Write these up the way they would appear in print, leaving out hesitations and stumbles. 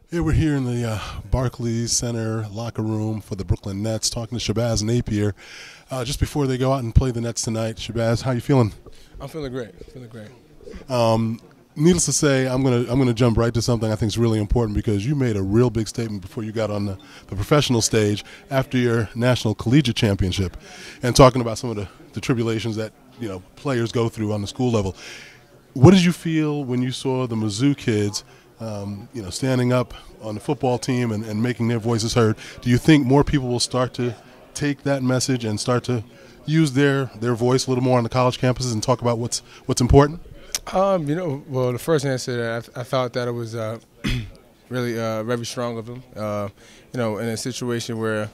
Hey, we're here in the Barclays Center locker room for the Brooklyn Nets, talking to Shabazz Napier just before they go out and play the Nets tonight. Shabazz, how you feeling? I'm feeling great. Feeling great. Needless to say, I'm gonna jump right to something I think is really important because you made a real big statement before you got on the professional stage after your national collegiate championship, and talking about some of the tribulations that players go through on the school level. What did you feel when you saw the Mizzou kids? Standing up on the football team and making their voices heard? Do you think more people will start to take that message and start to use their voice a little more on the college campuses and talk about what's important? Well, the first answer, I thought that it was really very strong of them. In a situation where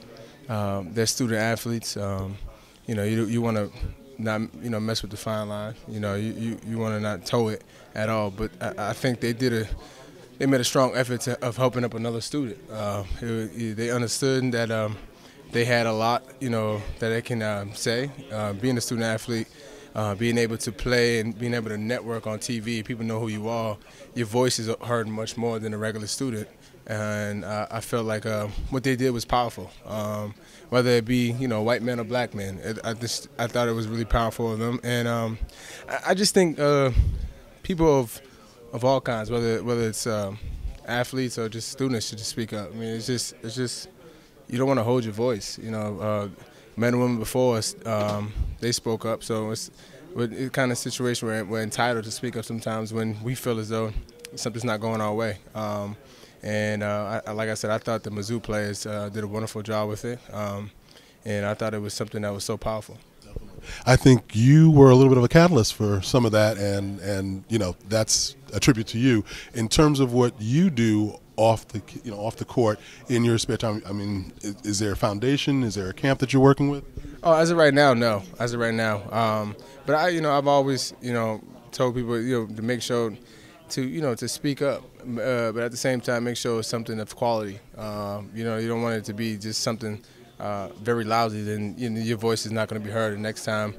they're student athletes, you want to not mess with the fine line. You want to not toe it at all. But I think they made a strong effort of helping up another student. They understood that they had a lot, that they can say. Being a student athlete, being able to play and being able to network on TV, people know who you are. Your voice is heard much more than a regular student. And I felt like what they did was powerful. Whether it be white man or black man, I thought it was really powerful of them. And I just think people of all kinds, whether it's athletes or just students, should just speak up. I mean, it's just you don't want to hold your voice. Men and women before us, they spoke up. So it's kind of situation where we're entitled to speak up sometimes when we feel as though something's not going our way. Like I said, I thought the Mizzou players did a wonderful job with it, and I thought it was something that was so powerful. I think you were a little bit of a catalyst for some of that, and that's a tribute to you in terms of what you do off the court in your spare time. I mean, is there a foundation? Is there a camp that you're working with? Oh, as of right now, no. As of right now, but I've always told people to make sure to speak up, but at the same time make sure it's something of quality. You don't want it to be just something very lousy, then your voice is not going to be heard. The next time,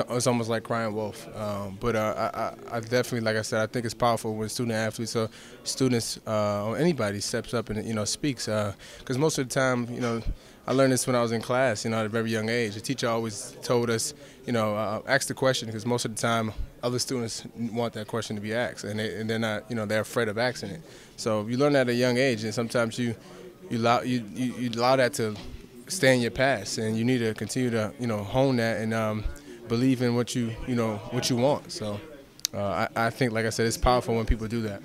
it's almost like crying wolf. But I definitely, like I said, I think it's powerful when student athletes or students or anybody steps up and speaks. Because most of the time, I learned this when I was in class. At a very young age, the teacher always told us, ask the question, because most of the time, other students want that question to be asked, and they're not, they're afraid of asking it. So you learn that at a young age, and sometimes you allow that to stay in your past, and you need to continue to hone that and believe in what you want. So I think, like I said, it's powerful when people do that.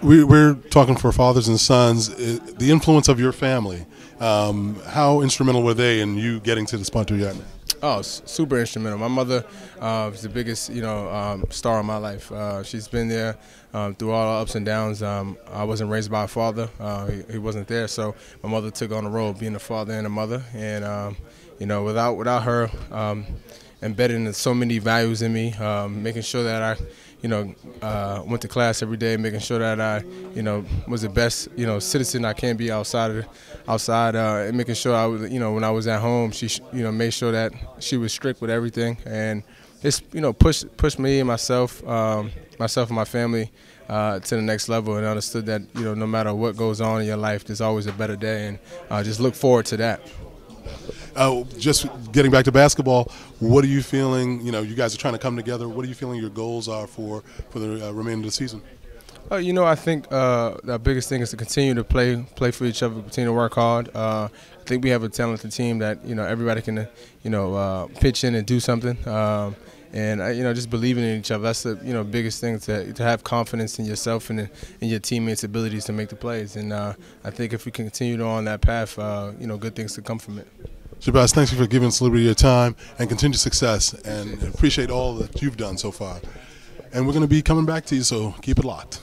We're talking for fathers and sons. The influence of your family, how instrumental were they in you getting to the spot you're at now? Oh, super instrumental. My mother was the biggest, star in my life. She's been there through all the ups and downs. I wasn't raised by a father; he wasn't there, so my mother took on the role of being a father and a mother. And without her embedding so many values in me, making sure that I went to class every day, making sure that I, was the best, citizen I can be outside, and making sure I was, when I was at home, she, made sure that she was strict with everything, and just, pushed me and myself and my family to the next level, and understood that, no matter what goes on in your life, there's always a better day, and just look forward to that. Just getting back to basketball, what are you feeling? You guys are trying to come together. What are you feeling your goals are for the remainder of the season? I think the biggest thing is to continue to play for each other, continue to work hard. I think we have a talented team that everybody can pitch in and do something. And just believing in each other. That's the biggest thing, to have confidence in yourself and in your teammates' abilities to make the plays. And I think if we can continue on that path, good things to come from it. Shabazz, thanks for giving us a little bit of your time, and continued success, and appreciate all that you've done so far. And we're going to be coming back to you, so keep it locked.